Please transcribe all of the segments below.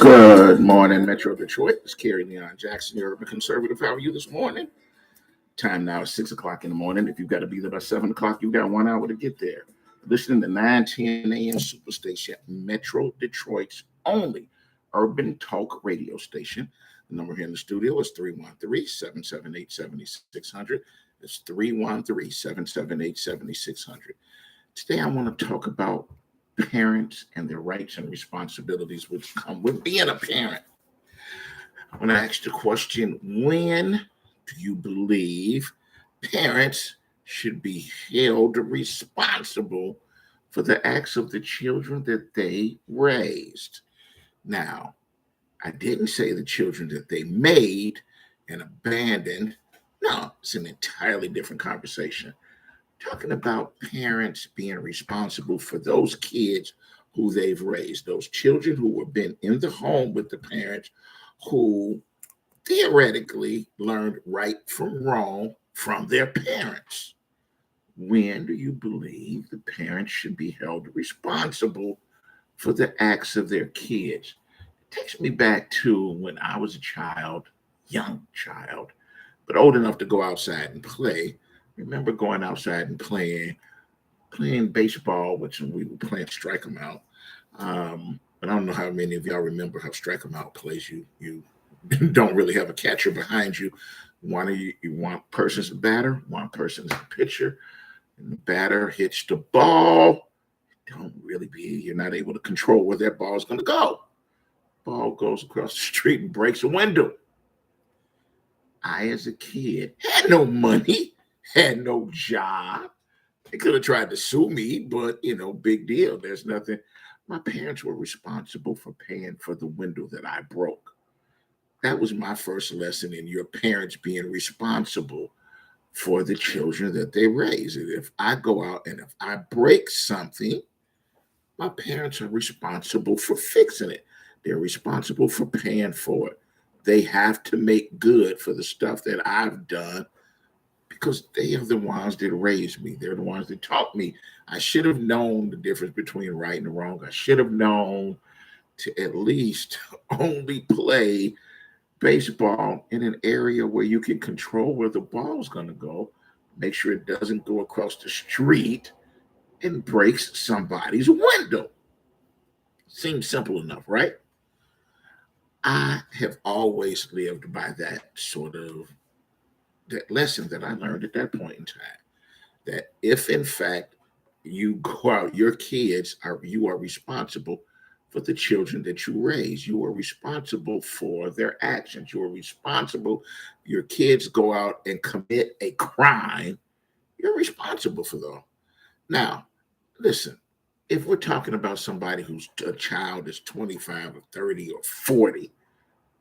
Good morning, Metro Detroit. It's Kerry Leon Jackson, your urban conservative. How are you this morning? Time now is 6 o'clock in the morning. If you've got to be there by 7 o'clock, you've got 1 hour to get there. Listening to 910 a.m. Superstation, Metro Detroit's only urban talk radio station. The number here in the studio is 313-778-7600. It's 313-778-7600. Today I want to talk about parents and their rights and responsibilities which come with being a parent. I want to ask the question, when do you believe parents should be held responsible for the acts of the children that they raised? Now, I didn't say the children that they made and abandoned. No, it's an entirely different conversation. Talking about parents being responsible for those kids who they've raised, those children who have been in the home with the parents who theoretically learned right from wrong from their parents. When do you believe the parents should be held responsible for the acts of their kids? It takes me back to when I was a child, young child, but old enough to go outside and play. Remember going outside and playing baseball, which we were playing strike 'em out. But I don't know how many of y'all remember how strike 'em out plays. You don't really have a catcher behind you. You want person's a batter, one person's a pitcher, and the batter hits the ball. You're not able to control where that ball is going to go. Ball goes across the street and breaks a window. I, as a kid, had no money, had no job. They could have tried to sue me, but big deal. There's nothing. My parents were responsible for paying for the window that I broke. That was my first lesson in your parents being responsible for the children that they raise. And if I go out and if I break something, my parents are responsible for fixing it. They're responsible for paying for it. They have to make good for the stuff that I've done because they are the ones that raised me. They're the ones that taught me. I should have known the difference between right and wrong. I should have known to at least only play baseball in an area where you can control where the ball's going to go. Make sure it doesn't go across the street and breaks somebody's window. Seems simple enough, right? I have always lived by that lesson that I learned at that point in time. That if in fact you go out, you are responsible for the children that you raise. You are responsible for their actions. You are responsible. Your kids go out and commit a crime. You're responsible for them. Now, listen, if we're talking about somebody who's a child is 25 or 30 or 40,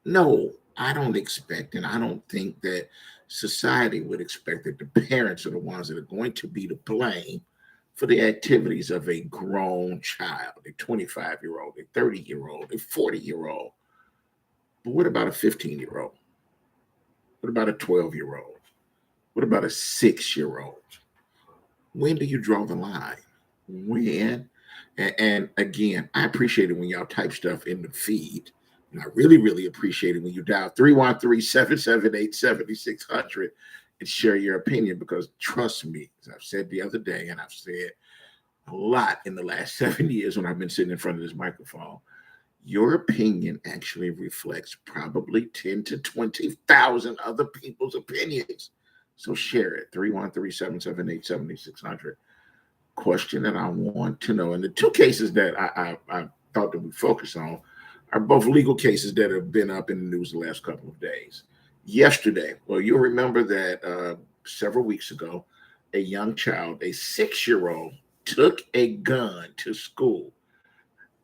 no, I don't expect, and I don't think that society would expect that the parents are the ones that are going to be to blame for the activities of a grown child, a 25-year-old, a 30-year-old, a 40-year-old. But what about a 15-year-old? What about a 12-year-old? What about a 6-year-old? When do you draw the line? When? And again, I appreciate it when y'all type stuff in the feed. And I really, really appreciate it when you dial 313-778-7600 and share your opinion because trust me, as I've said the other day, and I've said a lot in the last 7 years when I've been sitting in front of this microphone, your opinion actually reflects probably 10 to 20,000 other people's opinions. So share it, 313-778-7600. Question that I want to know, and the two cases that I thought that we focus on are both legal cases that have been up in the news the last couple of days. Yesterday, well, you'll remember that several weeks ago, a young child, a 6-year-old, took a gun to school,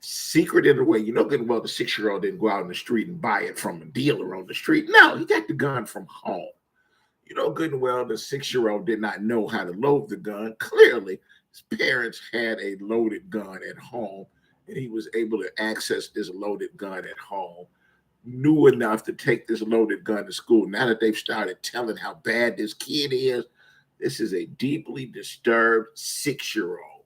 secreted it away. You know good and well the 6-year-old didn't go out in the street and buy it from a dealer on the street. No, he got the gun from home. You know good and well the 6-year-old did not know how to load the gun. Clearly, his parents had a loaded gun at home, and he was able to access this loaded gun at home, knew enough to take this loaded gun to school. Now that they've started telling how bad this kid is, this is a deeply disturbed 6-year-old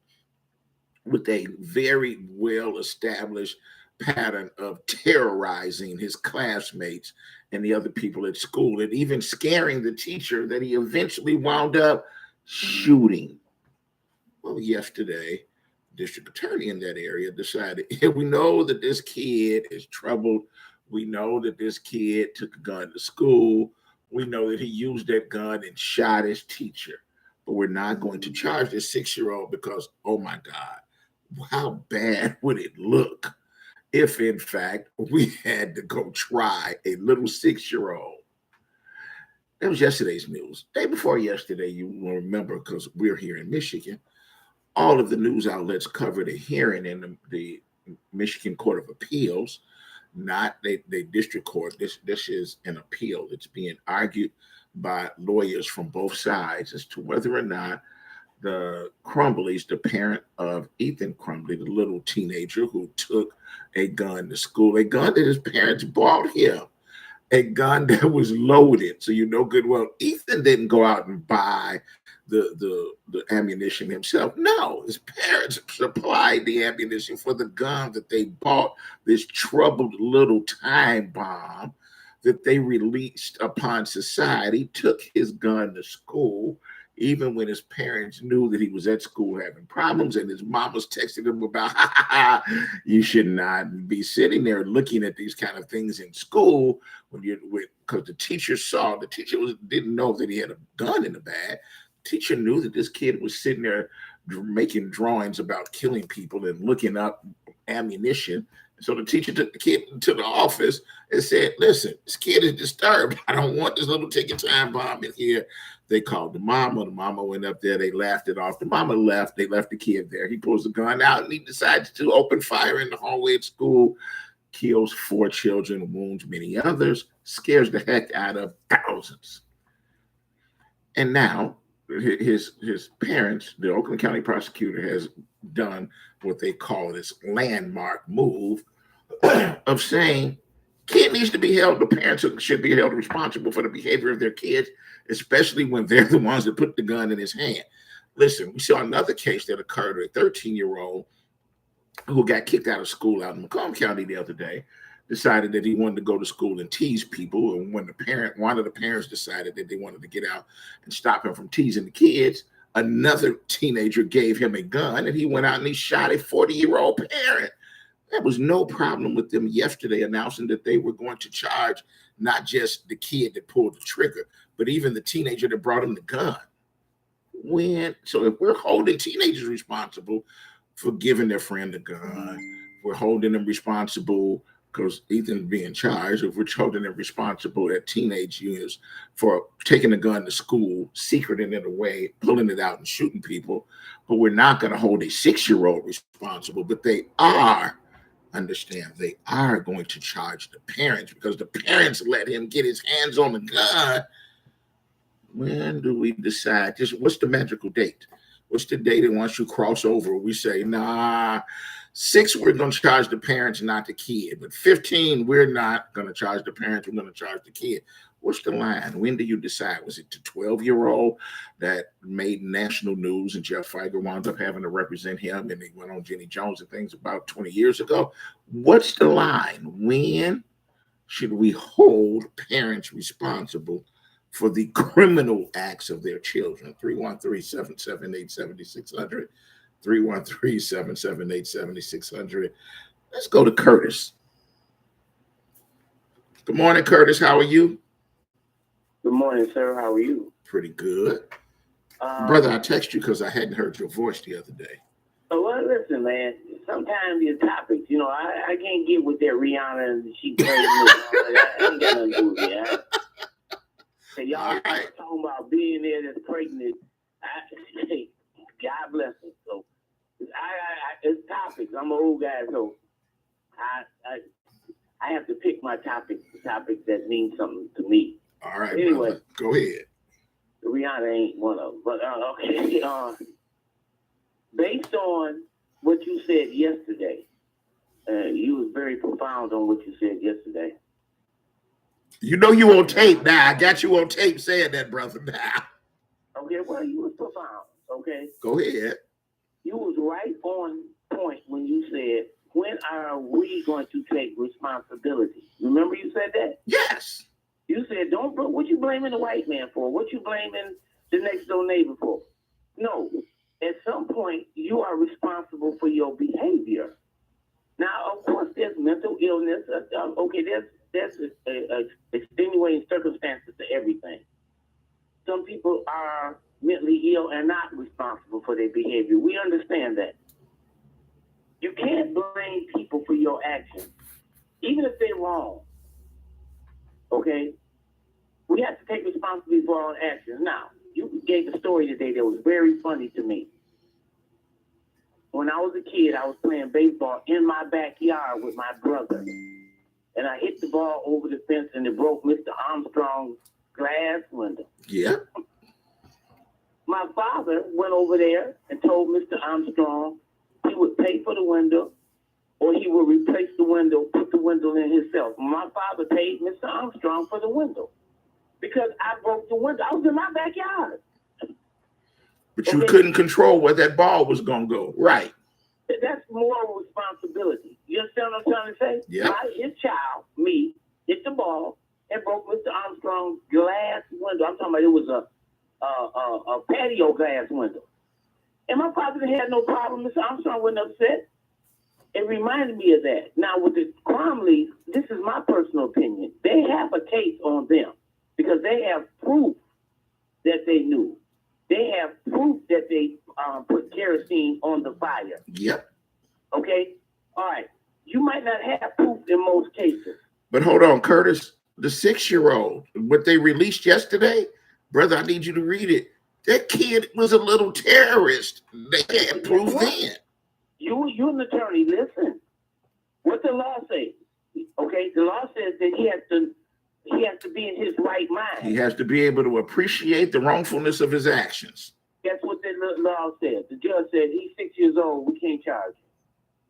with a very well established pattern of terrorizing his classmates and the other people at school, and even scaring the teacher that he eventually wound up shooting. Well, yesterday, district attorney in that area decided, yeah, we know that this kid is troubled. We know that this kid took a gun to school. We know that he used that gun and shot his teacher. But we're not going to charge this 6-year-old because, oh my God, how bad would it look if, in fact, we had to go try a little 6-year-old? That was yesterday's news. Day before yesterday, you will remember, because we're here in Michigan, all of the news outlets covered a hearing in the Michigan Court of Appeals, not the district court. This is an appeal. It's being argued by lawyers from both sides as to whether or not the Crumbleys, the parent of Ethan Crumbley, the little teenager who took a gun to school, a gun that his parents bought him, a gun that was loaded. So you know good well Ethan didn't go out and buy the ammunition himself. No, his parents supplied the ammunition for the gun that they bought, this troubled little time bomb that they released upon society, took his gun to school, even when his parents knew that he was at school having problems, and his mom was texting him about, ha, ha, ha, you should not be sitting there looking at these kind of things in school because the teacher didn't know that he had a gun in the bag. Teacher knew that this kid was sitting there making drawings about killing people and looking up ammunition. So the teacher took the kid to the office and said, listen, this kid is disturbed. I don't want this little ticking time bomb in here. They called the mama. The mama went up there. They laughed it off. The mama left. They left the kid there. He pulls the gun out and he decides to open fire in the hallway at school, kills 4 children, wounds many others, scares the heck out of thousands. And now his parents, the Oakland County prosecutor, has done what they call this landmark move of saying kid needs to be held, the parents should be held responsible for the behavior of their kids, especially when they're the ones that put the gun in his hand. Listen, we saw another case that occurred with a 13-year-old who got kicked out of school out in Macomb County the other day, decided that he wanted to go to school and tease people. And when one of the parents decided that they wanted to get out and stop him from teasing the kids, another teenager gave him a gun and he went out and he shot a 40-year-old parent. There was no problem with them yesterday announcing that they were going to charge not just the kid that pulled the trigger, but even the teenager that brought him the gun. So if we're holding teenagers responsible for giving their friend a gun, we're holding them responsible because Ethan's being charged, if we're holding them responsible at teenage years for taking a gun to school, secreting it away, pulling it out and shooting people, but we're not going to hold a 6-year-old responsible, but they are going to charge the parents because the parents let him get his hands on the gun. When do we decide? What's the magical date? What's the date that once you cross over, we say, nah, 6, we're going to charge the parents, not the kid. But 15, we're not going to charge the parents, we're going to charge the kid. What's the line? When do you decide? Was it the 12-year-old that made national news and Jeff Feiger wound up having to represent him and he went on Jenny Jones and things about 20 years ago? What's the line? When should we hold parents responsible for the criminal acts of their children? 313-778-7600. 313-778-7600. Let's go to Curtis. Good morning, Curtis. How are you? Good morning, sir. How are you? Pretty good. Brother, I texted you because I hadn't heard your voice the other day. Well, listen, man. Sometimes these topics, I can't get with that Rihanna and she crazy. I ain't got nothing to do with that. So y'all talking about being there that's pregnant. God bless them. So it's topics. I'm an old guy, so I have to pick my topics that mean something to me. All right, anyway, brother, go ahead. Rihanna ain't one of them, but okay. Based on what you said yesterday, you was very profound on what you said yesterday. You know you on tape now. I got you on tape saying that, brother. Now. Okay, well, you was profound. Okay. Go ahead. You was right on point when you said, when are we going to take responsibility? Remember you said that? Yes. You said, don't put what you blaming the white man for, what you blaming the next door neighbor for. No, at some point, you are responsible for your behavior. Now, of course, there's mental illness. Okay, there's extenuating circumstances to everything. Some people are mentally ill and not responsible for their behavior. We understand that. You can't blame people for your actions, even if they're wrong. Okay? We have to take responsibility for our own actions. Now, you gave a story today that was very funny to me. When I was a kid, I was playing baseball in my backyard with my brother. And I hit the ball over the fence and it broke Mr. Armstrong's glass window. Yeah. My father went over there and told Mr. Armstrong he would pay for the window or he would replace the window, put the window in himself. My father paid Mr. Armstrong for the window because I broke the window. I was in my backyard. But you couldn't control where that ball was going to go. Right. That's moral responsibility. You understand what I'm trying to say? Yeah. His child, me, hit the ball and broke Mr. Armstrong's glass window. I'm talking about it was a patio glass window. And my father had no problem. Mr. Armstrong wasn't upset. It reminded me of that. Now, with the Cromleys, this is my personal opinion. They have a case on them because they have proof that they knew. They have proof that they put kerosene on the fire. Yep. Okay? All right. You might not have proof in most cases. But hold on, Curtis. The 6-year-old, what they released yesterday, brother, I need you to read it. That kid was a little terrorist. They had proof then. You're an attorney. Listen. What the law says. Okay? The law says that he has to be in his right mind. He has to be able to appreciate the wrongfulness of his actions. That's what the law says. The judge said he's 6 years old. We can't charge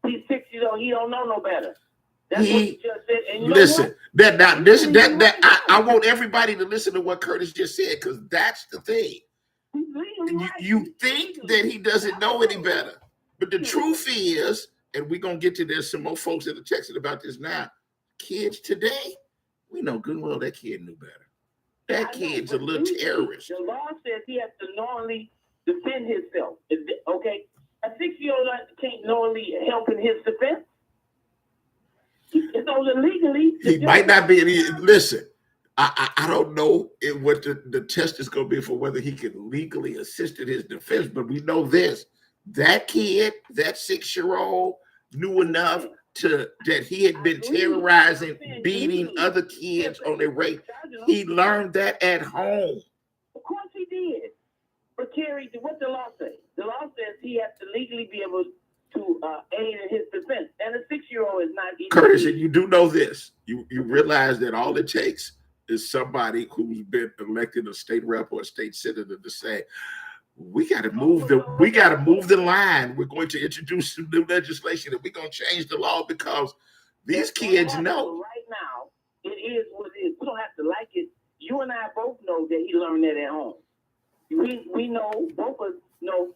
him. He's 6 years old. He don't know no better. That's what the judge said. And listen, I want everybody to listen to what Curtis just said because that's the thing. You think that he doesn't know any better, but the truth is, and we're gonna get to this. Some more folks that are texting about this now. Kids today, we know good and well that kid knew better. That kid's a little terrorist. The law says he has to knowingly defend himself. Okay, a 6-year-old can't knowingly help in his defense. So legally, he might not be. Listen, I don't know what the test is going to be for whether he can legally assist in his defense, but we know this: that kid, that 6-year-old, knew enough that he had been terrorizing, beating other kids on their rape. He learned that at home. Of course he did. But Terry, what the law says? The law says he has to legally be able to aid in his defense. And a 6-year-old is not even. Curtis, and you do know this. You realize that all it takes is somebody who's been elected a state rep or a state senator to say, we got to move the line. We're going to introduce some new legislation and we're going to change the law because these kids know. Right now, it is what it is. We don't have to like it. You and I both know that he learned that at home. We know, both of us know.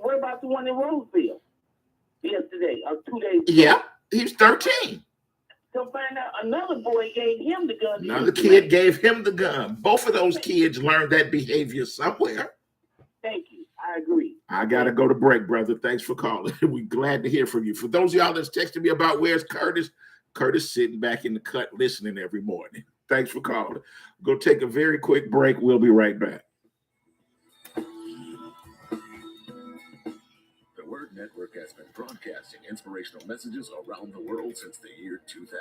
What about the one in Roseville yesterday, 2 days ago? Yeah, he's 13. So find out another boy gave him the gun. Another kid gave him the gun. Both of those kids learned that behavior somewhere. Thank you. I agree. I got to go to break, brother. Thanks for calling. We're glad to hear from you. For those of y'all that's texting me about where's Curtis, Curtis sitting back in the cut listening every morning. Thanks for calling. Go take a very quick break. We'll be right back. Word Network has been broadcasting inspirational messages around the world since the year 2000,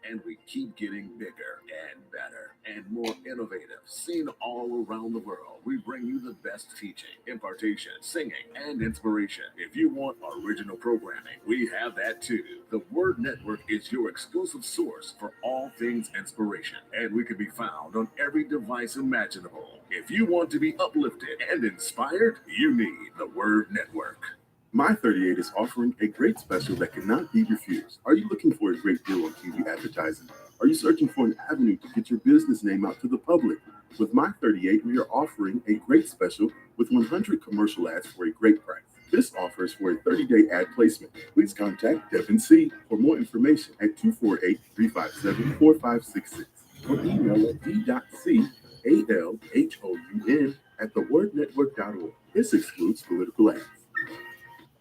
and we keep getting bigger and better and more innovative. Seen all around the world, we bring you the best teaching, impartation, singing, and inspiration. If you want original programming, we have that too. The Word Network is your exclusive source for all things inspiration, and we can be found on every device imaginable. If you want to be uplifted and inspired, you need the Word Network. My 38 is offering a great special that cannot be refused. Are you looking for a great deal on TV advertising? Are you searching for an avenue to get your business name out to the public? With My 38, we are offering a great special with 100 commercial ads for a great price. This offer is for a 30-day ad placement. Please contact Devin C. for more information at 248-357-4566 or email at d.calhoun@thewordnetwork.org. This excludes political ads.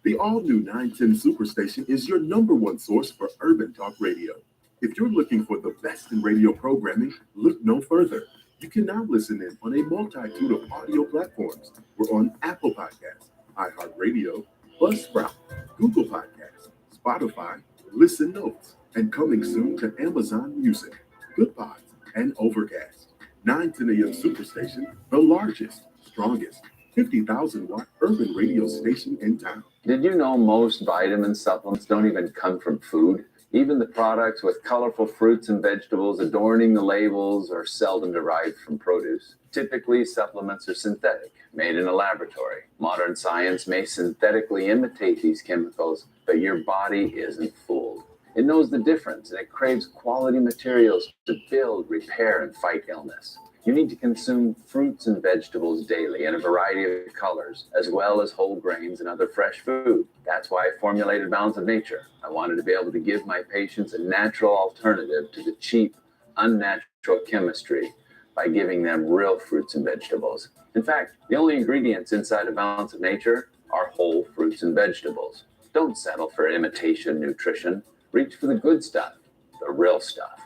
The all-new 910 Superstation is your number one source for urban talk radio. If you're looking for the best in radio programming, look no further. You can now listen in on a multitude of audio platforms. We're on Apple Podcasts, iHeartRadio, Buzzsprout, Google Podcasts, Spotify, Listen Notes, and coming soon to Amazon Music, Goodpods, and Overcast. 910 AM Superstation, the largest, strongest, 50,000-watt urban radio station in town. Did you know most vitamin supplements don't even come from food? Even the products with colorful fruits and vegetables adorning the labels are seldom derived from produce. Typically, supplements are synthetic, made in a laboratory. Modern science may synthetically imitate these chemicals, but your body isn't fooled. It knows the difference, and it craves quality materials to build, repair, and fight illness. You need to consume fruits and vegetables daily in a variety of colors, as well as whole grains and other fresh food. That's why I formulated Balance of Nature. I wanted to be able to give my patients a natural alternative to the cheap, unnatural chemistry by giving them real fruits and vegetables. In fact, the only ingredients inside of Balance of Nature are whole fruits and vegetables. Don't settle for imitation nutrition. Reach for the good stuff, the real stuff.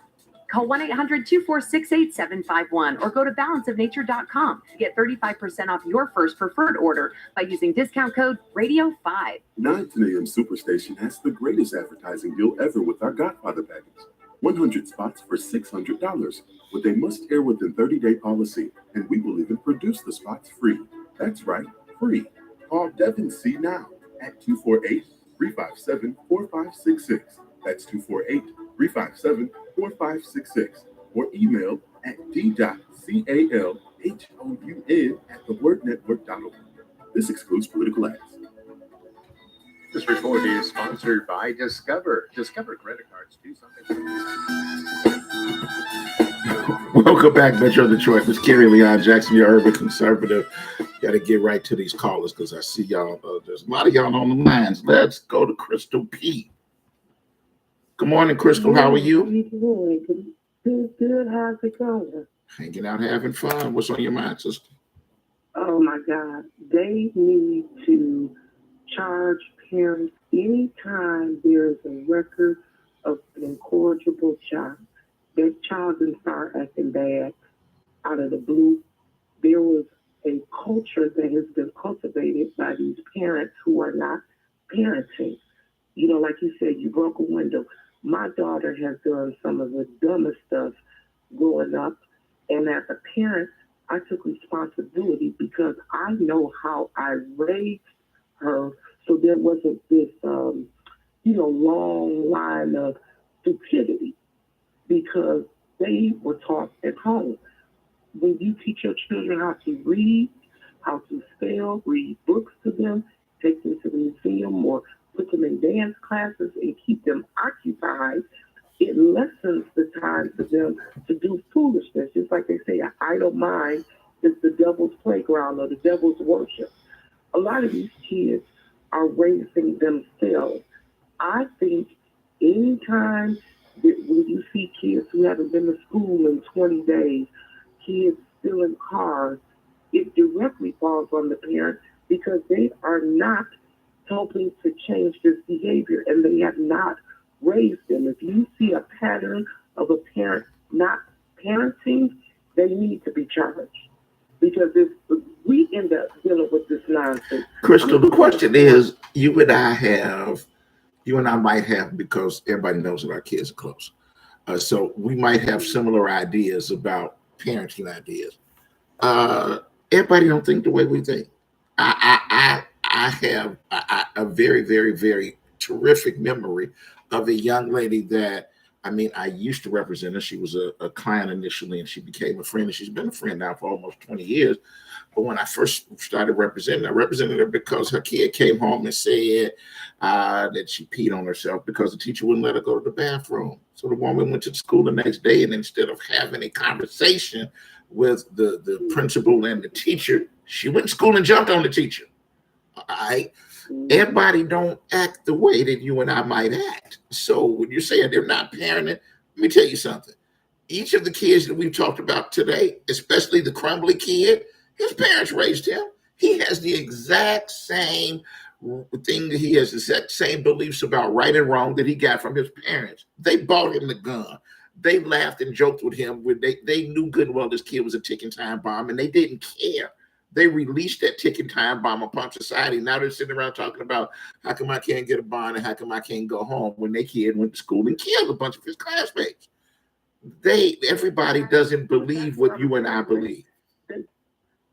Call 1-800-246-8751 or go to balanceofnature.com to get 35% off your first preferred order by using discount code RADIO5. 910 AM Superstation has the greatest advertising deal ever with our Godfather package. 100 spots for $600 with a must-air within 30-day policy, and we will even produce the spots free. That's right, free. Call Devin C. now at 248-357-4566. That's 248-357-4566. Or email at d.calhoun@thewordnetwork.org. This excludes political ads. This report is sponsored by Discover. Discover credit cards do something. Welcome back, Metro Detroit. This is Kerry Leon Jackson, your urban conservative. Got to get right to these callers because I see y'all. There's a lot of y'all on the lines. Let's go to Crystal P. Good morning, Crystal. How are you? Good. How's it going? Hanging out, having fun. What's on your mind, sister? Oh my God. They need to charge parents anytime there's a record of an incorrigible child. That child didn't start acting bad out of the blue. There was a culture that has been cultivated by these parents who are not parenting. You know, like you said, you broke a window. My daughter has done some of the dumbest stuff growing up. And as a parent, I took responsibility because I know how I raised her. So there wasn't this, long line of stupidity because they were taught at home. When you teach your children how to read, how to spell, read books to them, take them to the museum or put them in dance classes and keep them occupied, it lessens the time for them to do foolishness. Just like they say, an idle mind is the devil's playground or the devil's worship. A lot of these kids are raising themselves. I think anytime that when you see kids who haven't been to school in 20 days, kids stealing cars, it directly falls on the parent because they are not helping to change this behavior and they have not raised them. If you see a pattern of a parent not parenting, they need to be charged because if we end up dealing with this nonsense. Crystal, the question is, you and I might have, because everybody knows that our kids are close. So we might have similar ideas about parenting ideas. Everybody don't think the way we think. I have a very, very, very terrific memory of a young lady that, I used to represent her. She was a client initially, and she became a friend, and she's been a friend now for almost 20 years. But when I first started representing her, I represented her because her kid came home and said that she peed on herself because the teacher wouldn't let her go to the bathroom. So the woman went to school the next day, and instead of having a conversation with the principal and the teacher, she went to school and jumped on the teacher. All right. Everybody don't act the way that you and I might act. So when you're saying they're not parenting, let me tell you something. Each of the kids that we've talked about today, especially the crumbly kid, his parents raised him. He has the exact same thing that he has the exact same beliefs about right and wrong that he got from his parents. They bought him the gun. They laughed and joked with him when they knew good and well this kid was a ticking time bomb, and they didn't care. They released that ticking time bomb upon society. Now they're sitting around talking about how come I can't get a bond and how come I can't go home when their kid went to school and killed a bunch of his classmates. Everybody doesn't believe what you and I believe.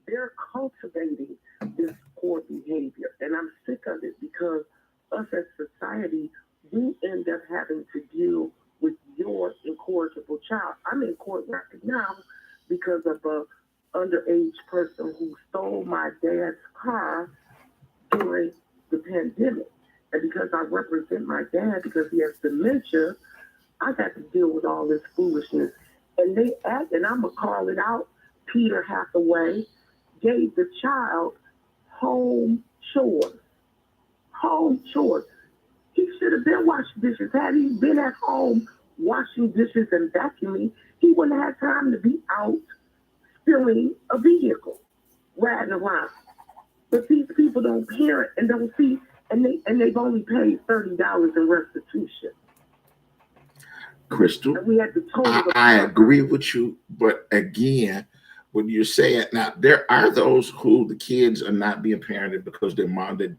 They're cultivating this poor behavior, and I'm sick of it because us as society, we end up having to deal with your incorrigible child. I'm in court right now because of a underage person who stole my dad's car during the pandemic. And because I represent my dad because he has dementia, I got to deal with all this foolishness. And they act, and I'm going to call it out, Peter Hathaway gave the child home chores. Home chores. He should have been washing dishes. Had he been at home washing dishes and vacuuming, he wouldn't have had time to be out stealing a vehicle, riding around. But these people don't parent and don't see, and they've only paid $30 in restitution. Crystal, and we had to I agree with you, but again, when you say it now, there are those who the kids are not being parented because their mom did,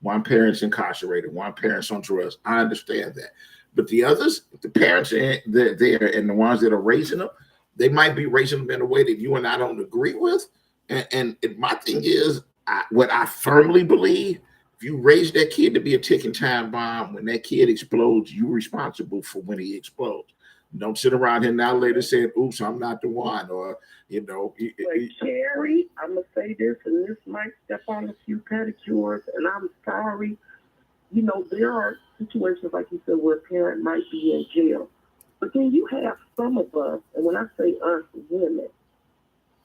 one parent's incarcerated, one parent's on drugs. I understand that. But the others, the parents are there, and the ones that are raising them, they might be raising them in a way that you and I don't agree with. And my thing is, what I firmly believe, if you raise that kid to be a ticking time bomb, when that kid explodes, you're responsible for when he explodes. Don't sit around here now later saying, oops, I'm not the one, or, But Cherry, I'm going to say this, and this might step on a few pedicures, and I'm sorry. There are situations, like you said, where a parent might be in jail. But then you have some of us, and when I say us, women,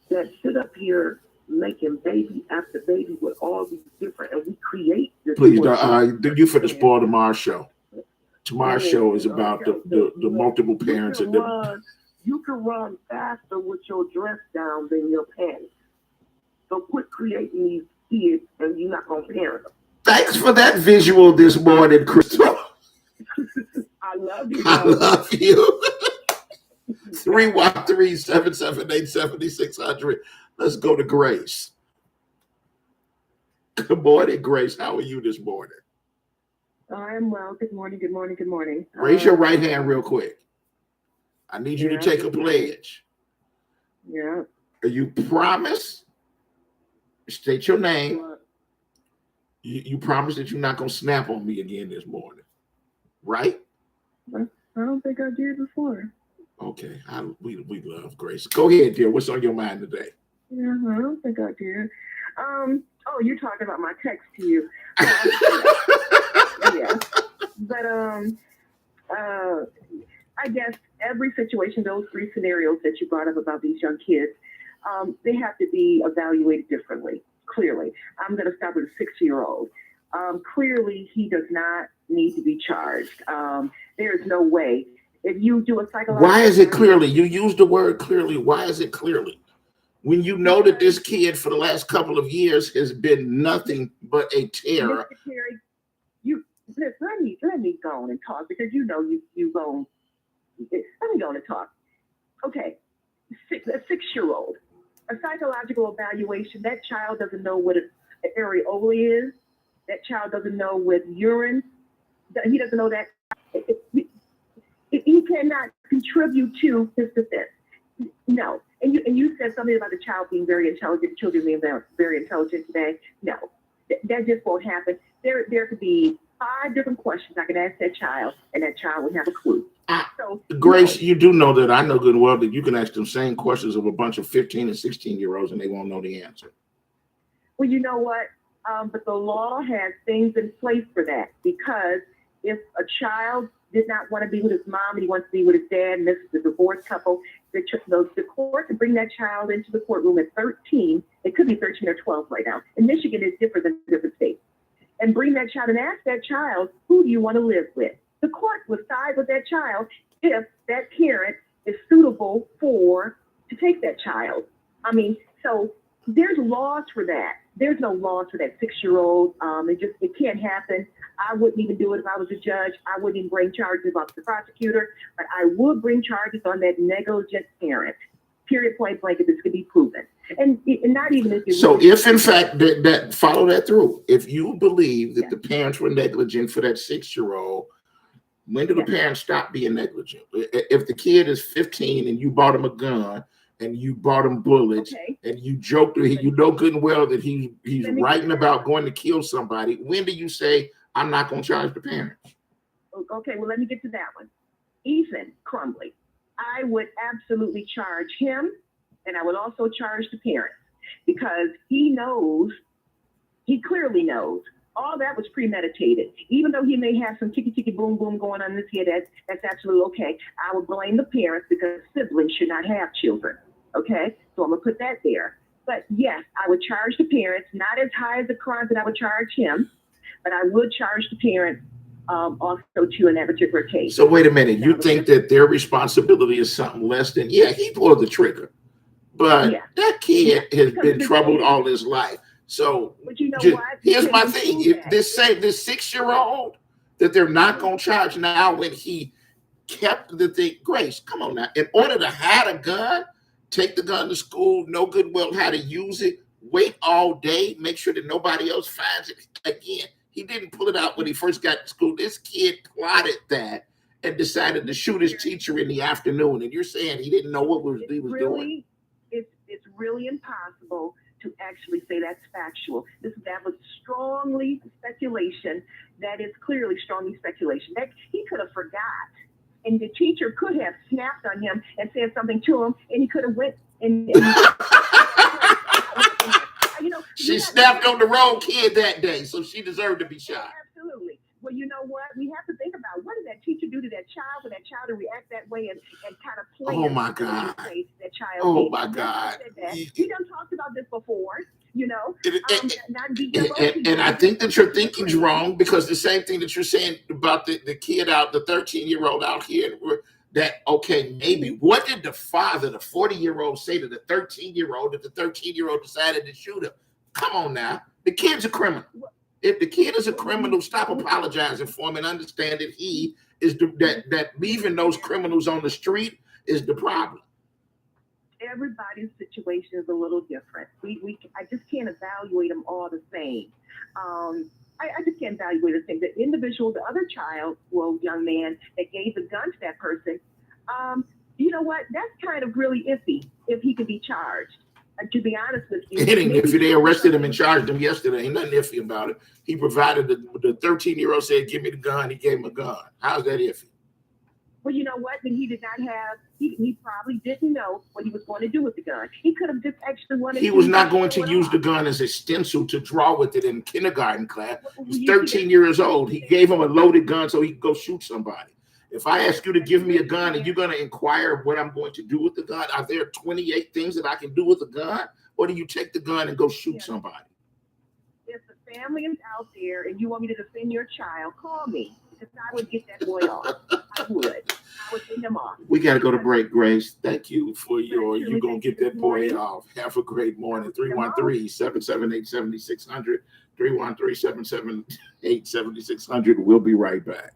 that sit up here making baby after baby with all these different, and we create this. Please, you for the spoil tomorrow's show. Tomorrow's show is about the multiple parents. You can run faster with your dress down than your pants. So quit creating these kids, and you're not going to parent them. Thanks for that visual this morning, Crystal. I love you. I love you. 313-778-7600. Let's go to Grace. Good morning, Grace. How are you this morning? I'm well. Good morning. Good morning. Good morning. Raise your right hand real quick. I need you to take a pledge. Yeah. You promise? State your name. You promise that you're not going to snap on me again this morning, right? I don't think I did before. Okay. We love Grace. Go ahead, dear. What's on your mind today? Yeah, I don't think I did. Oh, you're talking about my text to you. Yeah. But I guess every situation, those three scenarios that you brought up about these young kids, they have to be evaluated differently. Clearly, I'm going to start with a 6-year-old. Clearly, he does not need to be charged. There is no way. If you do a psychological... Why is it clearly? You used the word clearly. Why is it clearly? When you know that this kid for the last couple of years has been nothing but a terror. Mr. Terry, let me go on and talk because you go. Let me go on and talk. Okay, a 6-year-old, a psychological evaluation. That child doesn't know what an areola is. That child doesn't know what urine. He doesn't know that. He cannot contribute to his defense. No. And you said something about the child being very intelligent, children being very intelligent today. No, that just won't happen. There could be 5 different questions I could ask that child, and that child would have a clue. So, Grace, you do know that I know good and well that you can ask them same questions of a bunch of 15 and 16-year-olds, and they won't know the answer. Well, you know what? But the law has things in place for that, because if a child did not want to be with his mom and he wants to be with his dad, and this is a divorced couple, the court can bring that child into the courtroom at 13. It could be 13 or 12 right now. In Michigan, it's different than different states. and bring that child and ask that child, who do you want to live with? The court will side with that child if that parent is suitable to take that child. I mean, so there's laws for that. There's no laws for that 6-year-old. It can't happen. I wouldn't even do it if I was a judge. I wouldn't even bring charges against the prosecutor, but I would bring charges on that negligent parent. Period, point blank, if this could be proven. And not even if you. So if in fact that follow that through, if you believe that the parents were negligent for that 6-year-old, when do the parents stop being negligent? If the kid is 15 and you bought him a gun and you bought him bullets and you joked, you know good and well that he's writing about going to kill somebody, when do you say, I'm not going to charge the parents? Okay, well, let me get to that one. Ethan Crumbley, I would absolutely charge him, and I would also charge the parents, because he clearly knows all that was premeditated. Even though he may have some ticky boom boom going on in his head, that's absolutely okay. I would blame the parents, because siblings should not have children. Okay, so I'm gonna put that there. But yes, I would charge the parents, not as high as the crimes that I would charge him, but I would charge the parents also too in that particular case. So wait a minute, you think that their responsibility is something less than, he pulled the trigger, but that kid has been troubled all his life. So but you know what? Here's my thing. If this 6-year-old that they're not going to charge now when he kept the thing, Grace, come on now. In order to hide a gun, take the gun to school, know good and well how to use it, wait all day, make sure that nobody else finds it. Again, he didn't pull it out when he first got to school. This kid plotted that and decided to shoot his teacher in the afternoon. And you're saying he didn't know what he was doing? It's really impossible to actually say that's factual. That was strongly speculation. That is clearly strongly speculation. That he could have forgot, and the teacher could have snapped on him and said something to him, and he could have went and she snapped on the wrong kid that day, so she deserved to be shot. Absolutely. Well, you know what? We have to think about, what did that teacher do to that child for that child to react that way and kind of play. Oh my God. That child. Oh my God. We done talked about this before, And I think that your thinking's wrong, because the same thing that you're saying about the kid out, the 13-year-old out here, that, okay, maybe, what did the father, the 40-year-old, say to the 13-year-old that the 13-year-old decided to shoot him? Come on now. The kid's a criminal. If the kid is a criminal, stop apologizing for him and understand that he is that leaving those criminals on the street is the problem. Everybody's situation is a little different. I just can't evaluate them all the same. I just can't evaluate the same. The individual, the other child, young man that gave the gun to that person, you know what? That's kind of really iffy if he could be charged. To be honest with you, if they arrested him and charged him yesterday, ain't nothing iffy about it. He provided the 13-year-old said, "Give me the gun." He gave him a gun. How's that iffy? Well, you know what? Then he did not have. He probably didn't know what he was going to do with the gun. He could have just actually wanted. He was not going to use the gun as a stencil to draw with it in kindergarten class. He's 13 years old. He gave him a loaded gun so he could go shoot somebody. If I ask you to give me a gun and you're going to inquire what I'm going to do with the gun, are there 28 things that I can do with a gun? Or do you take the gun and go shoot somebody? If the family is out there and you want me to defend your child, call me, because I would get that boy off. I would send him off. We got to go to break, Grace. Thank you for you're going to get that boy off. Have a great morning. 313-778-7600. 313-778-7600. We'll be right back.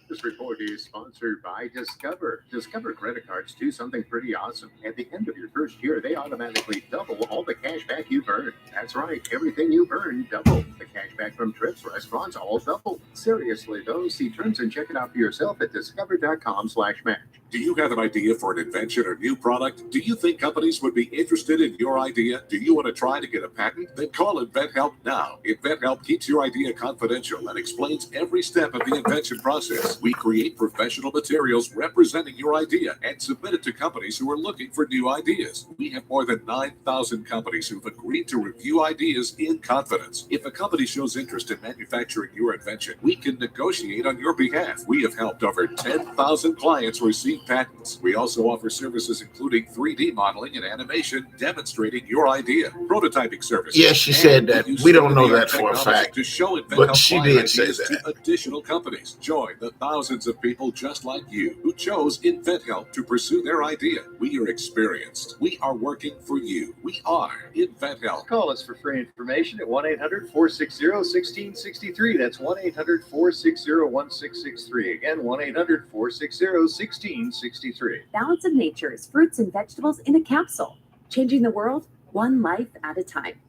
This report is sponsored by Discover. Discover credit cards do something pretty awesome. At the end of your first year, they automatically double all the cash back you've earned. That's right, everything you've earned, double. The cash back from trips, restaurants, all double. Seriously, though, see terms and check it out for yourself at discover.com/match. Do you have an idea for an invention or new product? Do you think companies would be interested in your idea? Do you want to try to get a patent? Then call InventHelp now. InventHelp keeps your idea confidential and explains every step of the invention process. We create professional materials representing your idea and submit it to companies who are looking for new ideas. We have more than 9,000 companies who've agreed to review ideas in confidence. If a company shows interest in manufacturing your invention, we can negotiate on your behalf. We have helped over 10,000 clients receive issued patents. We also offer services including 3D modeling and animation demonstrating your idea, prototyping services. Yes, she said that. use We don't know state-of-the-art that for a technology fact, to show but she InventHelp did say ideas that. to additional companies. Join the thousands of people just like you who chose InventHelp to pursue their idea. We are experienced. We are working for you. We are InventHelp. Call us for free information at 1-800-460-1663. That's 1-800-460-1663. Again, 1-800-460-1663. Balance of Nature is fruits and vegetables in a capsule, changing the world one life at a time.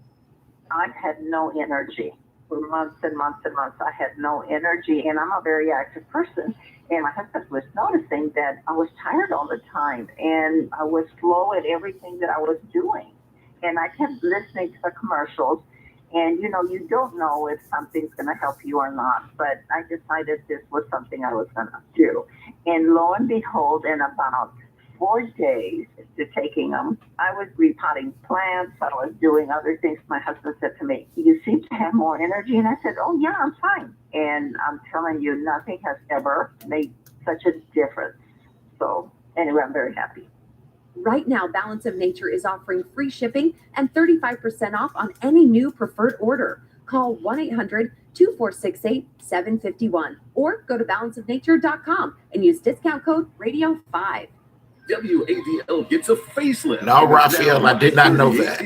I had no energy for months and months and months. I had no energy, and I'm a very active person. And my husband was noticing that I was tired all the time, and I was slow at everything that I was doing. And I kept listening to the commercials, and you don't know if something's going to help you or not. But I decided this was something I was going to do. And lo and behold, in about 4 days to taking them, I was repotting plants. I was doing other things. My husband said to me, "You seem to have more energy." And I said, "Oh yeah, I'm fine." And I'm telling you, nothing has ever made such a difference. So anyway, I'm very happy. Right now, Balance of Nature is offering free shipping and 35% off on any new preferred order. Call 1-800-2468-751 or go to balanceofnature.com and use discount code RADIO5. WADL gets a facelift. No, Raphael, I did not know that.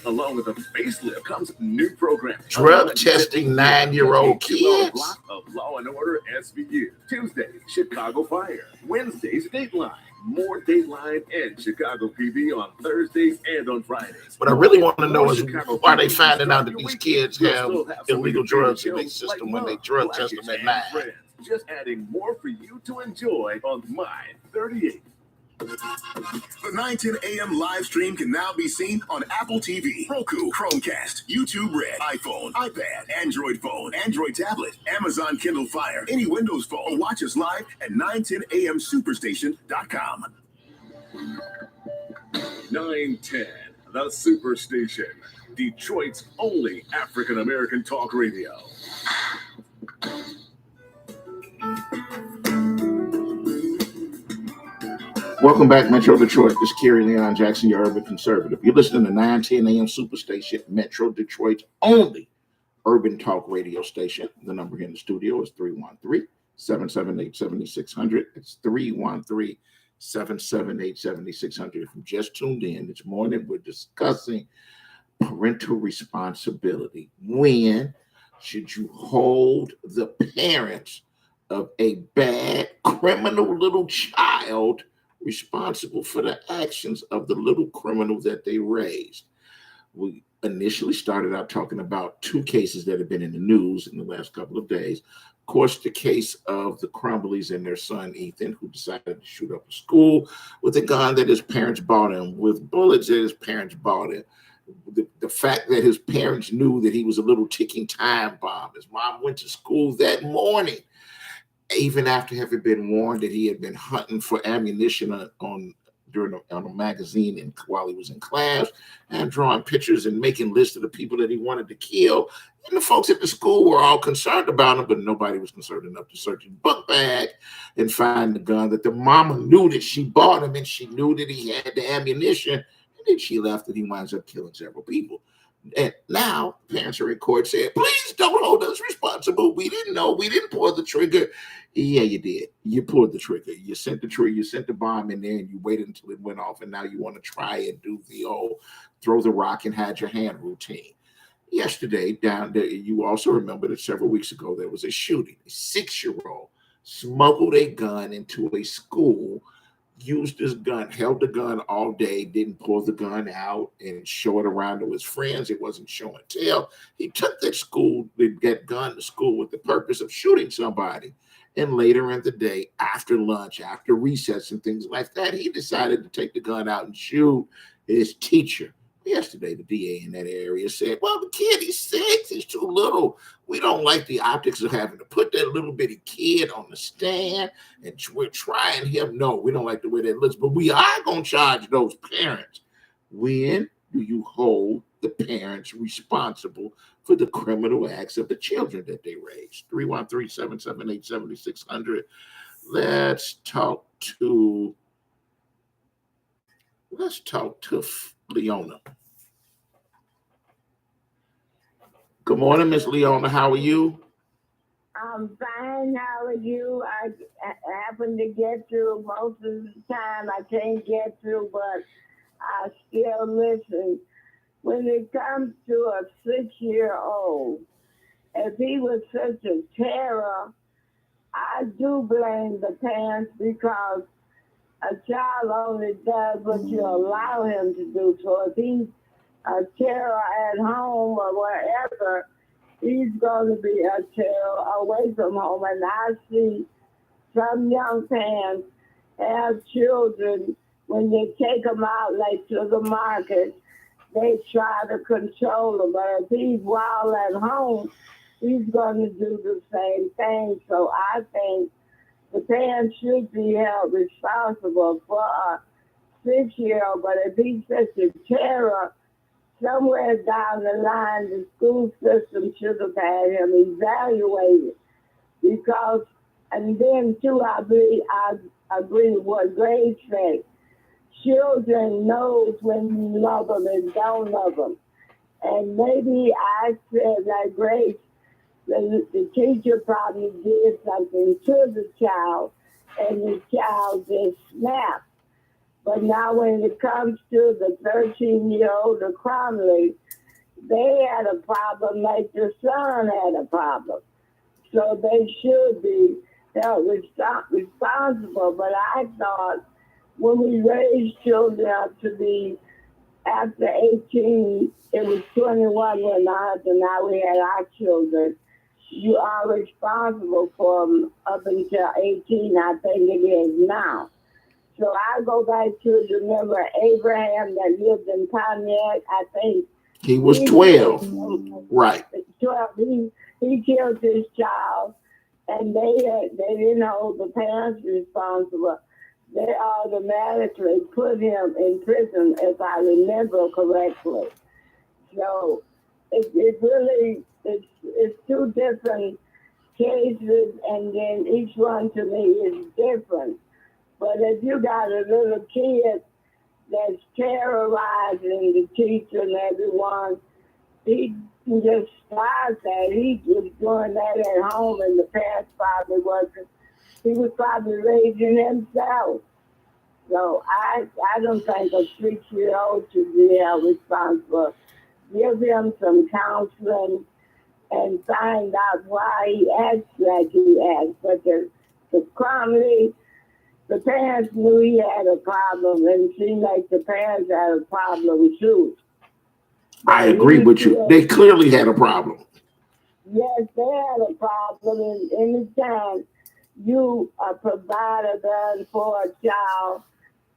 Along with a facelift comes new programming. Drug testing 9-year-old kids. Block of Law and Order SVU. Tuesdays, Chicago Fire. Wednesdays, Dateline. More Dateline and Chicago PD on Thursdays and on Fridays. What I really want to know is why they finding out that these kids have illegal drugs in their system when they drug test them at 9. Just adding more for you to enjoy on My 38. The 910 AM live stream can now be seen on Apple TV, Roku, Chromecast, YouTube Red, iPhone, iPad, Android phone, Android tablet, Amazon Kindle Fire, any Windows phone. Or watch us live at 910amsuperstation.com. 910, the Superstation, Detroit's only African-American talk radio. Welcome back, Metro Detroit. This is Kerry Leon Jackson, your urban conservative. You're listening to 910 AM Superstation, Metro Detroit's only urban talk radio station. The number here in the studio is 313-778-7600. It's 313-778-7600. If you just tuned in this morning, we're discussing parental responsibility. When should you hold the parents of a bad criminal little child responsible for the actions of the little criminal that they raised? We initially started out talking about 2 cases that have been in the news in the last couple of days. Of course, the case of the Crumbleys and their son, Ethan, who decided to shoot up a school with a gun that his parents bought him, with bullets that his parents bought him. The fact that his parents knew that he was a little ticking time bomb. His mom went to school that morning, even after having been warned that he had been hunting for ammunition on a magazine and while he was in class, and drawing pictures and making lists of the people that he wanted to kill. And the folks at the school were all concerned about him, but nobody was concerned enough to search his book bag and find the gun that the mama knew that she bought him, and she knew that he had the ammunition, and then she left and he winds up killing several people. And now parents are in court saying, please don't hold us responsible. We didn't know. We didn't pull the trigger. Yeah, you did. You pulled the trigger. You sent the trigger. You sent the bomb in there and you waited until it went off. And now you want to try and do the old throw the rock and hide your hand routine. Yesterday, down there, you also remember that several weeks ago, there was a shooting. A 6-year-old smuggled a gun into a school, used his gun, held the gun all day, didn't pull the gun out and show it around to his friends. It wasn't show and tell. He took that gun to school with the purpose of shooting somebody. And later in the day, after lunch, after recess and things like that, he decided to take the gun out and shoot his teacher. Yesterday, the DA in that area said, well, the kid, he's 6, he's too little. We don't like the optics of having to put that little bitty kid on the stand, and we're trying him. No, we don't like the way that looks, but we are going to charge those parents. When do you hold the parents responsible for the criminal acts of the children that they raised? 313-778-7600. Let's talk to Leona. Good morning, Miss Leona. How are you? I'm fine. How are you? I happen to get through most of the time. I can't get through, but I still listen. When it comes to a 6-year-old, if he was such a terror, I do blame the parents because a child only does what you allow him to do. So if he's a terror at home or wherever, he's going to be a terror away from home. And I see some young parents have children, when they take them out like to the market, they try to control them. But if he's wild at home, he's going to do the same thing. So I think the parents should be held responsible for a 6-year-old. But if he's such a terror, somewhere down the line, the school system should have had him evaluated. Because, and then too, I agree with what Grace said. Children knows when you love them and don't love them. And maybe I said, like Grace, the teacher probably did something to the child, and the child just snapped. But now when it comes to the 13-year-old, the Cromley, they had a problem like the son had a problem. So they should be held responsible. But I thought when we raised children up to be after 18, it was 21 when my husband and I, we had our children. You are responsible for them up until 18, I think it is now. So I go back to remember Abraham that lived in Pontiac. I think he was 12. Right. 12. He killed his child, and they didn't hold the parents responsible. They automatically put him in prison, if I remember correctly. So it really it's two different cases, and then each one to me is different. But if you got a little kid that's terrorizing the teacher and everyone, he can just start that. He was doing that at home, and the parents probably wasn't. He was probably raising himself. So I don't think a 6-year-old should be held responsible. Give him some counseling and find out why he acts like he acts. But the Cromley, the parents knew he had a problem, and it seemed like the parents had a problem too. I agree with you. They clearly had a problem. Yes, they had a problem. And anytime you are provider done for a child,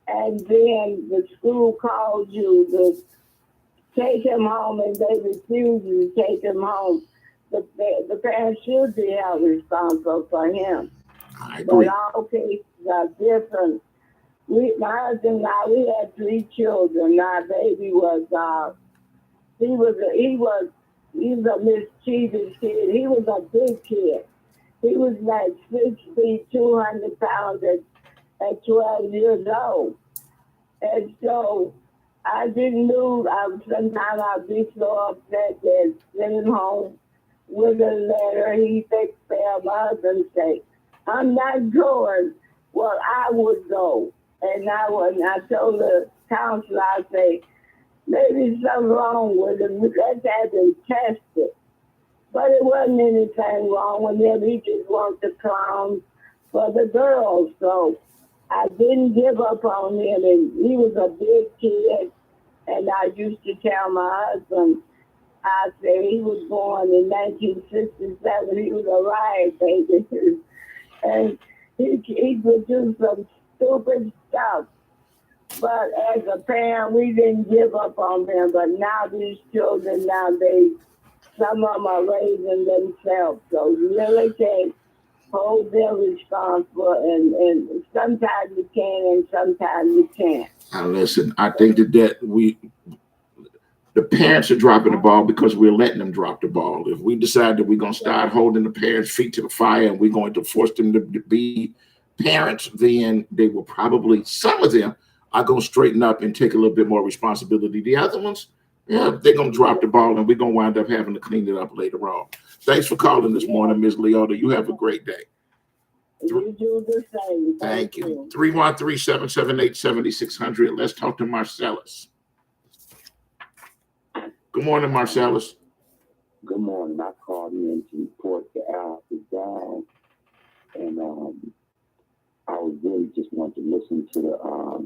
and then the school calls you to take him home, and they refuse to take him home, the parents should be held responsible for him. I agree. But all cases are different. My husband and I, we had 3 children. Our baby was, he was a mischievous kid. He was a big kid. He was like 6 feet, 200 pounds at 12 years old. And so I didn't know, sometimes I'd be so upset that send him home with a letter. He fixed for my husband say, I'm not going. Well, I would go. And I told the counselor, I say, maybe something wrong with him. Let's have him tested. But it wasn't anything wrong with him. He just wanted to clown for the girls. So I didn't give up on him. And he was a big kid. And I used to tell my husband, I said he was born in 1967. He was a riot baby. And he would do some stupid stuff. But as a parent, we didn't give up on them. But now these children nowadays, some of them are raising themselves. So you really can't hold them responsible. And sometimes you can and sometimes you can't. Now listen, I think that the parents are dropping the ball because we're letting them drop the ball. If we decide that we're going to start holding the parents' feet to the fire and we're going to force them to be parents, then they will probably, some of them are going to straighten up and take a little bit more responsibility. The other ones, yeah, they're going to drop the ball, and we're going to wind up having to clean it up later on. Thanks for calling this morning, Ms. Leota. You have a great day. You do the same. Thank you. 313-778-7600. Let's talk to Marcellus. Good morning, Marcellus. Good morning. I called in to report the house is down, and I was really just wanting to listen to the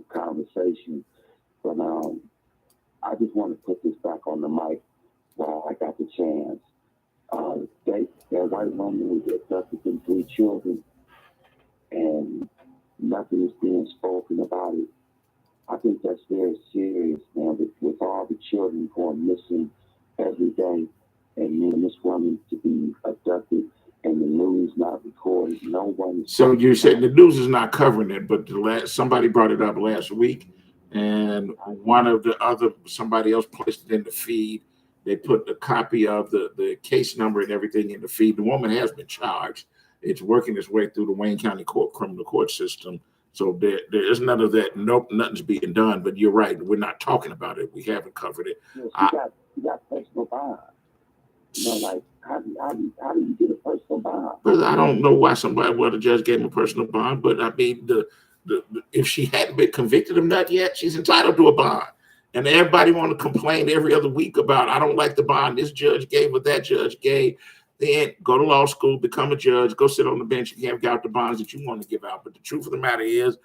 conversation, but I just want to put this back on the mic while I got the chance. That white woman who gets up with them 3 children, and nothing is being spoken about it. I think that's very serious, man, with all the children going missing every day, and then this woman to be abducted and the news not recorded. No one. So you're saying the news is not covering it, but somebody brought it up last week, and somebody else placed it in the feed. They put the copy of the case number and everything in the feed. The woman has been charged. It's working its way through the Wayne County criminal court system. So there is none of that. Nope, nothing's being done. But you're right. We're not talking about it. We haven't covered it. Yeah, she got personal bond. Like how do you get a personal bond? But I don't know why the judge gave him a personal bond. But I mean, if she hadn't been convicted of that yet, she's entitled to a bond. And everybody want to complain every other week about, I don't like the bond this judge gave or that judge gave. Then go to law school, become a judge, go sit on the bench and give out the bonds that you want to give out. But the truth of the matter is,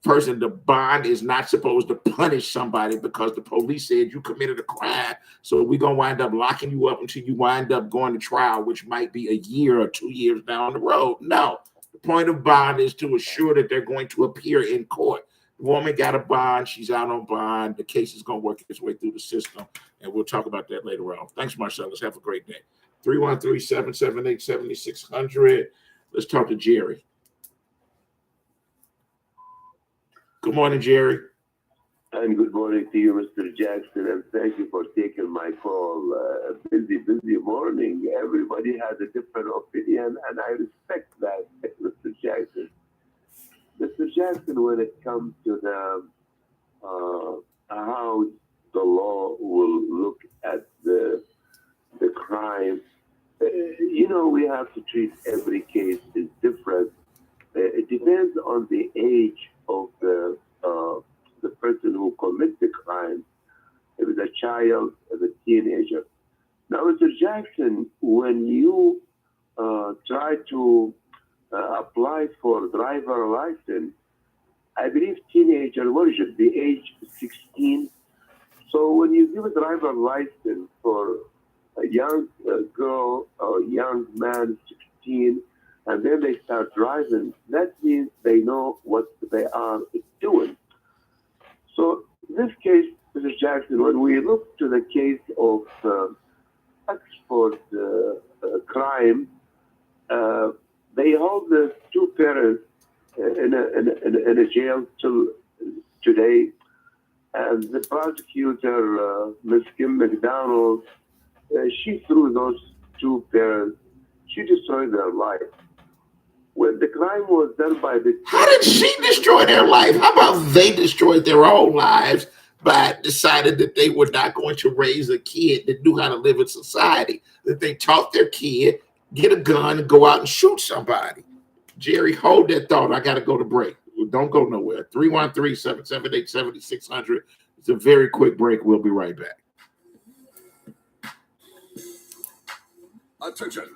the bond is not supposed to punish somebody because the police said you committed a crime. So we're going to wind up locking you up until you wind up going to trial, which might be a year or 2 years down the road. No, the point of bond is to assure that they're going to appear in court. The woman got a bond. She's out on bond. The case is going to work its way through the system. And we'll talk about that later on. Thanks, Marcellus. Have a great day. 313-778-7600. Let's talk to Jerry. Good morning, Jerry. And good morning to you, Mr. Jackson, and thank you for taking my call. Busy morning. Everybody has a different opinion, and I respect that, Mr. Jackson. Mr. Jackson, when it comes to the how the law will look at the crime, we have to treat every case as different. It depends on the age of the person who commits the crime. If it's a child, if it's a teenager. Now, Mr. Jackson, when you try to apply for driver license, I believe teenager should be age 16. So when you give a driver license for a young girl or young man, 16, and then they start driving, that means they know what they are doing. So this case, Mr. Jackson, when we look to the case of Oxford crime, they hold the 2 parents in a jail till today, and the prosecutor, Ms. Kim McDonald, she threw those 2 parents. She destroyed their life. When the crime was done by the... How did she destroy their life? How about they destroyed their own lives by deciding that they were not going to raise a kid that knew how to live in society, that they taught their kid, get a gun and go out and shoot somebody? Jerry, hold that thought. I got to go to break. Don't go nowhere. 313-778-7600. It's a very quick break. We'll be right back. Attention.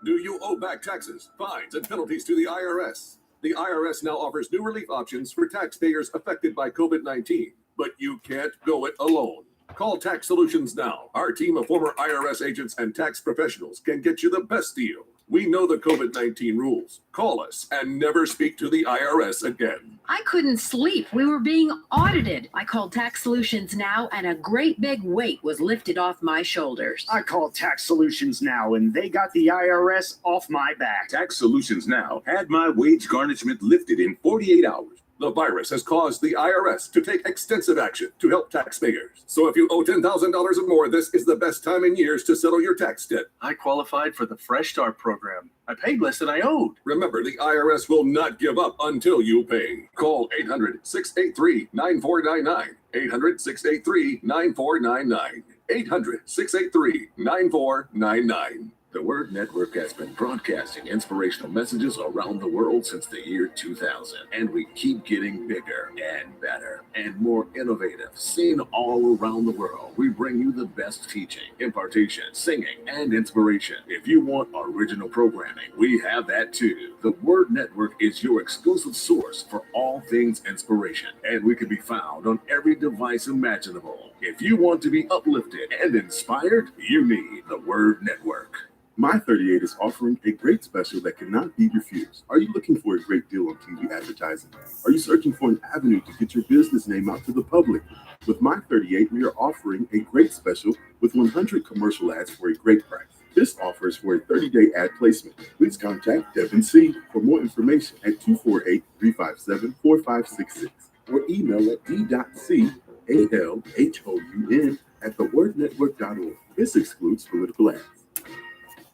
Do you owe back taxes, fines, and penalties to the IRS? The IRS now offers new relief options for taxpayers affected by COVID-19, but you can't go it alone. Call Tax Solutions now. Our team of former IRS agents and tax professionals can get you the best deal. We know the COVID-19 rules. Call us and never speak to the IRS again. I couldn't sleep. We were being audited. I called Tax Solutions Now, and a great big weight was lifted off my shoulders. I called Tax Solutions Now, and they got the IRS off my back. Tax Solutions Now had my wage garnishment lifted in 48 hours. The virus has caused the IRS to take extensive action to help taxpayers. So if you owe $10,000 or more, this is the best time in years to settle your tax debt. I qualified for the Fresh Start program. I paid less than I owed. Remember, the IRS will not give up until you pay. Call 800-683-9499. 800-683-9499. 800-683-9499. The Word Network has been broadcasting inspirational messages around the world since the year 2000, and we keep getting bigger and better and more innovative. Seen all around the world, we bring you the best teaching, impartation, singing, and inspiration. If you want original programming, we have that too. The Word Network is your exclusive source for all things inspiration, and we can be found on every device imaginable. If you want to be uplifted and inspired, you need the Word Network. My 38 is offering a great special that cannot be refused. Are you looking for a great deal on TV advertising? Are you searching for an avenue to get your business name out to the public? With My 38, we are offering a great special with 100 commercial ads for a great price. This offer is for a 30-day ad placement. Please contact Devin C. for more information at 248-357-4566 or email at d.calhoun@thewordnetwork.org. This excludes political ads.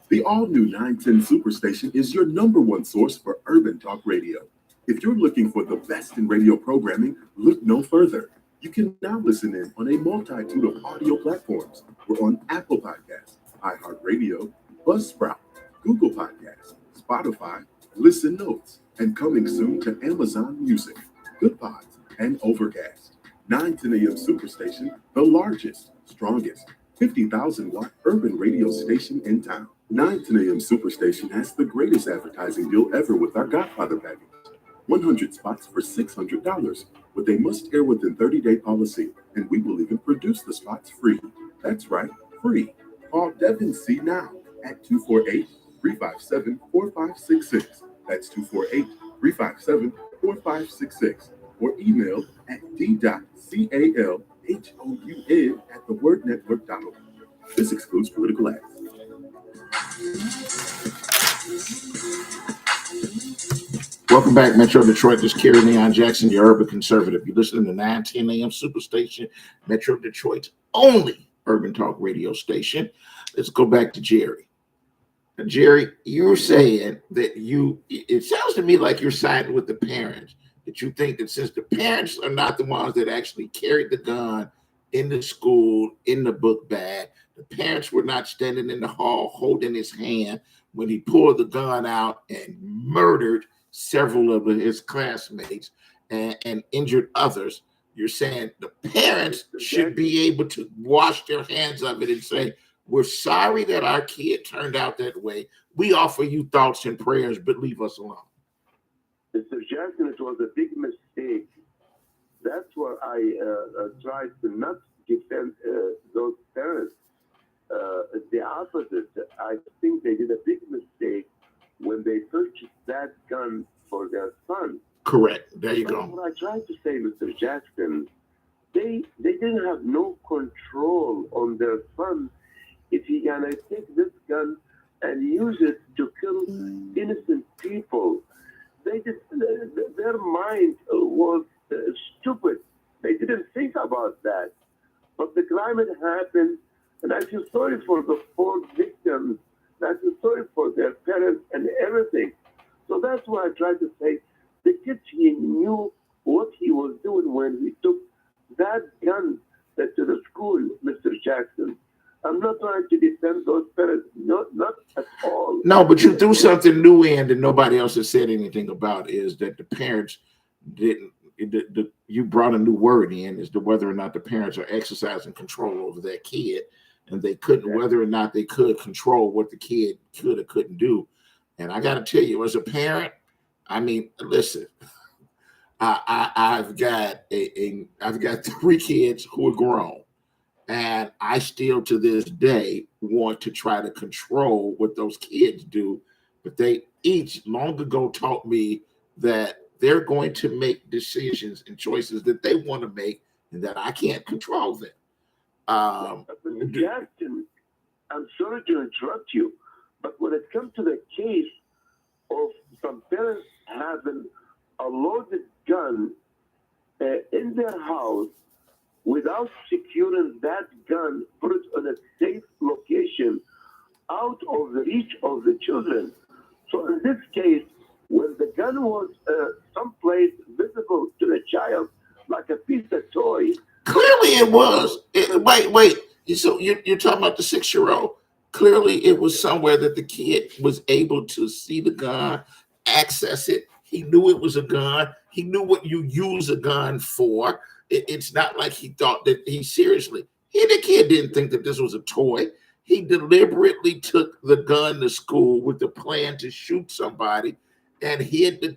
The all-new 910 Superstation is your number one source for urban talk radio. If you're looking for the best in radio programming, look no further. You can now listen in on a multitude of audio platforms. We're on Apple Podcasts, iHeartRadio, Buzzsprout, Google Podcasts, Spotify, Listen Notes, and coming soon to Amazon Music, Goodpods, and Overcast. 910 AM Superstation, the largest, strongest, 50,000-watt urban radio station in town. 910 AM Superstation has the greatest advertising deal ever with our Godfather package. 100 spots for $600 with a must-air within 30-day policy, and we will even produce the spots free. That's right, free. Call Devin C. now at 248-357-4566. That's 248-357-4566. Or email at d.calhoun@thewordnetwork.org. This excludes political ads. Welcome back, Metro Detroit. This is Kerry Leon Jackson, your urban conservative. You're listening to 910 AM Superstation, Metro Detroit's only urban talk radio station. Let's go back to Jerry. Now, Jerry, you're saying that it sounds to me like you're siding with the parents, that you think that since the parents are not the ones that actually carried the gun in the school, in the book bag, the parents were not standing in the hall holding his hand when he pulled the gun out and murdered several of his classmates and injured others. You're saying the parents should be able to wash their hands of it and say, we're sorry that our kid turned out that way. We offer you thoughts and prayers, but leave us alone. Mr. Jackson, it was a big mistake. That's why I tried to not defend those parents. The opposite. I think they did a big mistake when they purchased that gun for their son. Correct. There you go. What I tried to say, Mr. Jackson, they didn't have no control on their son if he gonna take this gun and use it to kill innocent people. They just their mind was stupid. They didn't think about that. But the climate happened, and I feel sorry for the poor victims. I feel sorry for their parents and everything. So that's why I tried to say the kid, he knew what he was doing when he took that gun to the school, Mr. Jackson. I'm not trying to defend those parents, not at all. No, but you threw something new in that nobody else has said anything about, is that the parents didn't. You brought a new word in, as to whether or not the parents are exercising control over their kid, and they couldn't, whether or not they could control what the kid could or couldn't do. And I got to tell you, as a parent, I mean, listen, I've got I've got 3 kids who are grown, and I still to this day want to try to control what those kids do, but they each long ago taught me that they're going to make decisions and choices that they want to make, and that I can't control them. Jackson, I'm sorry to interrupt you, but when it comes to the case of some parents having a loaded gun in their house without securing that gun, put it on a safe location out of the reach of the children. So in this case, when the gun was someplace visible to the child, like a piece of toy. Clearly it was. Wait. So you're talking about the 6-year-old. Clearly it was somewhere that the kid was able to see the gun, access it. He knew it was a gun. He knew what you use a gun for. It's not like he thought that the kid didn't think that this was a toy. He deliberately took the gun to school with the plan to shoot somebody and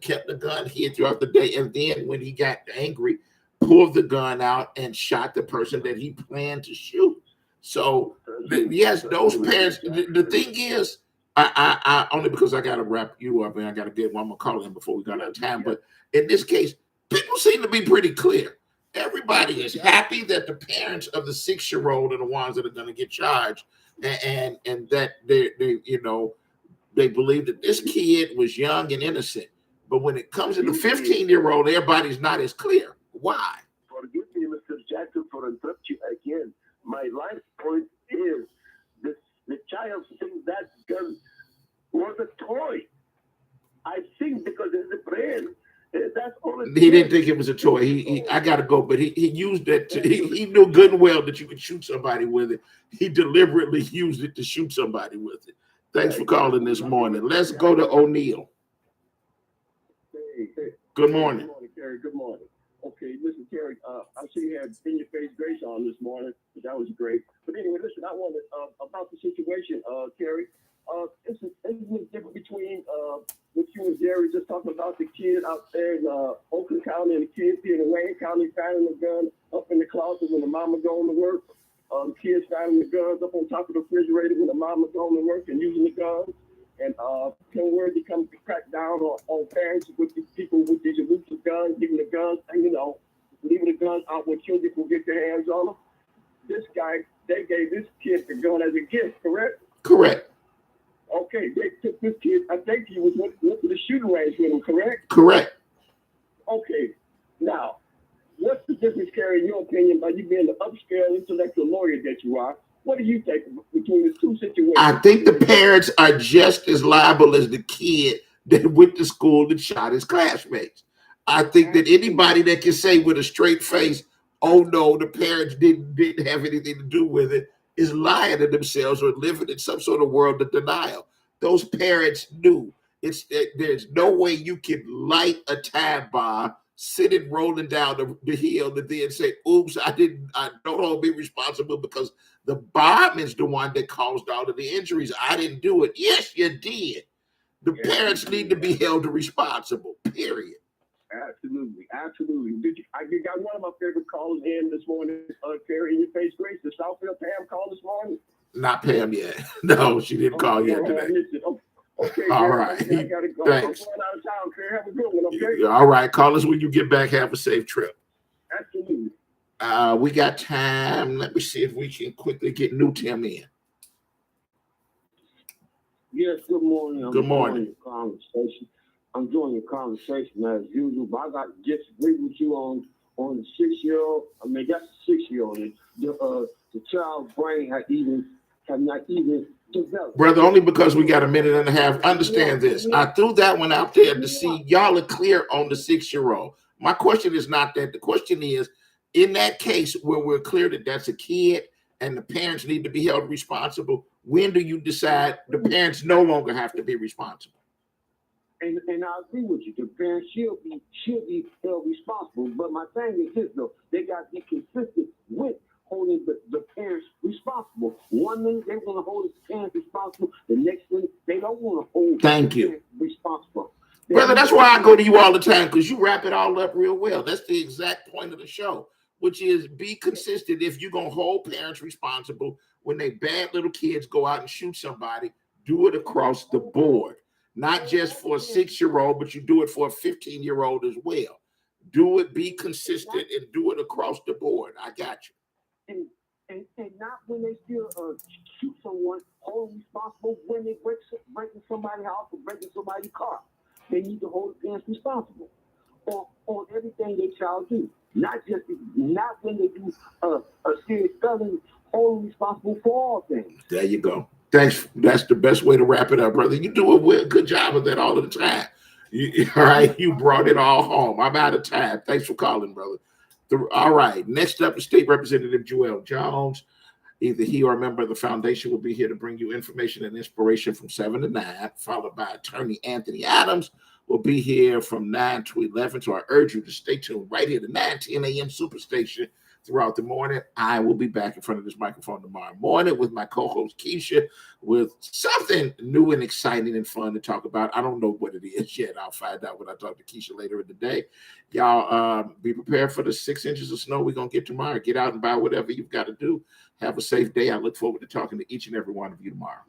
kept the gun hid throughout the day. And then when he got angry, pulled the gun out and shot the person that he planned to shoot. So yes, those parents. The thing is, I only because I got to wrap you up and I got to get one more call in before we got out of time. But in this case, people seem to be pretty clear. Everybody is happy that the parents of the 6-year-old are the ones that are going to get charged, and that they believe that this kid was young and innocent. But when it comes to the 15-year-old, everybody's not as clear. Why? Forgive me, Mr. Jackson, for interrupt you again. My last point is the child thinks that gun was a toy. I think because it's a brain. That's all. He didn't think it was a toy. I gotta go, but he used it. He knew good and well that you could shoot somebody with it. He deliberately used it to shoot somebody with it. Thanks for calling this morning. Let's go to O'Neill. Good morning. Good morning, Kerry. Good morning. Okay, listen, Kerry, I see you had In Your Face Grace on this morning. That was great. But anyway, listen, I wanted about the situation, Kerry. It's a difference between what you and Jerry just talking about, the kid out there in Oakland County and the kids here in Wayne County finding the gun up in the closet when the mama going to work. The kids finding the guns up on top of the refrigerator when the mama going to work and using the guns. And Tim Worthy comes to crack down on parents with these people with these groups of guns, giving the guns, and leaving the guns out where children can get their hands on them. This guy, they gave this kid the gun as a gift, correct? Correct. Okay, they took this kid, I think he went to the shooting range with him, correct? Correct. Okay, now, what's the difference, Kerry, in your opinion, by you being the upscale intellectual lawyer that you are? What do you think between the two situations? I think the parents are just as liable as the kid that went to school and shot his classmates. I think that anybody that can say with a straight face, oh no, the parents didn't have anything to do with it, is lying to themselves or living in some sort of world of denial. Those parents knew. There's no way you can light a time bomb, sitting rolling down the hill, and then say, oops, I don't hold me responsible because the bomb is the one that caused all of the injuries. I didn't do it. Yes, you did. The parents need to be held responsible, period. Absolutely. I got one of my favorite callers in this morning, Kerry, In Your Face Grace. Did Southfield Pam call this morning? Not Pam yet. No, she didn't call yet today. Okay, all right. I gotta go. Thanks. I'm going out of town, Kerry. Have a good one, okay? All right. Call us when you get back. Have a safe trip. Absolutely. We got time. Let me see if we can quickly get New Tim in. Yes, good morning. Good morning. I'm enjoying your conversation as usual, but I got to disagree with you on the 6-year-old. I mean, that's the 6-year-old. The child's brain have not even developed. Brother, only because we got a minute and a half. Understand this. I threw that one out there to see y'all are clear on the 6-year-old. My question is not that. The question is, in that case where we're clear that that's a kid and the parents need to be held responsible, when do you decide the parents no longer have to be responsible? And I agree with you. The parents should be held responsible. But my thing is this, though. They got to be consistent with holding the parents responsible. One minute they want to hold the parents responsible. The next minute they don't want to hold the parents responsible. Brother, that's why I go to you all the time, because you wrap it all up real well. That's the exact point of the show, which is be consistent. If you're going to hold parents responsible when they bad little kids go out and shoot somebody, do it across the board. Not just for a 6-year-old, but you do it for a 15-year-old as well. Do it, be consistent, and do it across the board. I got you. And not when they still shoot someone, hold them responsible when they breaking somebody's house or breaking somebody's car. They need to hold the parents responsible on everything their child do. Not when they do a serious felony, hold them responsible for all things. There you go. Thanks. That's the best way to wrap it up, brother. You do a good job of that all of the time. All right, you brought it all home. I'm out of time. Thanks for calling, brother. All right, next up is State Representative Joel Jones. Either he or a member of the foundation will be here to bring you information and inspiration from 7 to 9, followed by Attorney Anthony Adams will be here from 9 to 11. So I urge you to stay tuned right here to 9:10 a.m. Superstation throughout the morning. I will be back in front of this microphone tomorrow morning with my co-host Keisha with something new and exciting and fun to talk about. I don't know what it is yet. I'll find out when I talk to Keisha later in the day. Y'all be prepared for the 6 inches of snow we're going to get tomorrow. Get out and buy whatever you've got to do. Have a safe day. I look forward to talking to each and every one of you tomorrow.